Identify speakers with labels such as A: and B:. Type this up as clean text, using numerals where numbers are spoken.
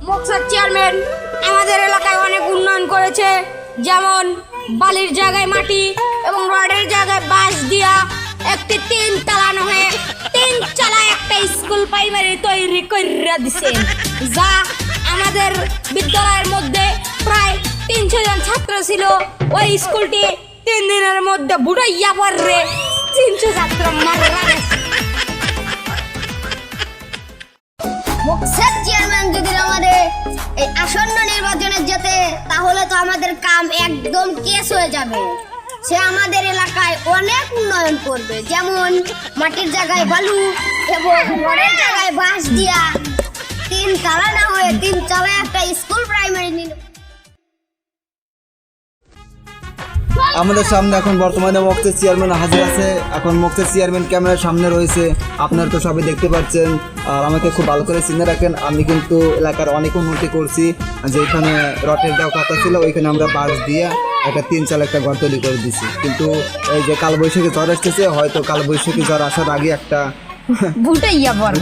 A: মকসদ chairman আমাদের এলাকায় অনেক উন্নয়ন করেছে, যেমন বালির জায়গায় মাটি এবং রডের জায়গায় বাঁশ দিয়া একটি 3 তলা হয়ে 3 চালা একটা স্কুল প্রাইমারি তৈরি করে দিছেন, যা আমাদের বিদ্যালয়ের মধ্যে প্রায় 300 জন ছাত্র ছিল। ওই স্কুলটি 3 দিনের মধ্যে বুড়াইয়া পড়ে 300 ছাত্র মারা গেছে।
B: মকসদ চেয়ারম্যান যদি আমাদের এই আসন্ন নির্বাচনে যেতে, তাহলে তো আমাদের কাম একদম কেস হয়ে যাবে। সে আমাদের এলাকায় অনেক উন্নয়ন করবে, যেমন মাটির জায়গায় বালু এবং ঘরের জায়গায় বাঁশ দিয়া 3 তলা না হয়ে 3 তলায় একটা স্কুল প্রাইমারি নিল।
C: আমাদের সামনে এখন বর্তমানে মকসদ চেয়ারম্যান হাজির আছে। এখন মকসদ চেয়ারম্যান ক্যামেরার সামনে রয়েছে, আপনারা তো সবাই দেখতে পাচ্ছেন। আর আমাকে খুব ভালো করে চিনে রাখেন, আমি কিন্তু এলাকার অনেক উন্নতি করছি। যেখানে রটের দেওয়া কথা ছিল ওইখানে আমরা বাঁশ দিয়ে একটা 3 চালা একটা ঘর তৈরি করে দিছি। কিন্তু এই যে কালবৈশাখী ঝড় আসতেছে, হয়তো কালবৈশাখী ঝড় আসার আগে একটা
A: বুড়াইয়া পড়ে।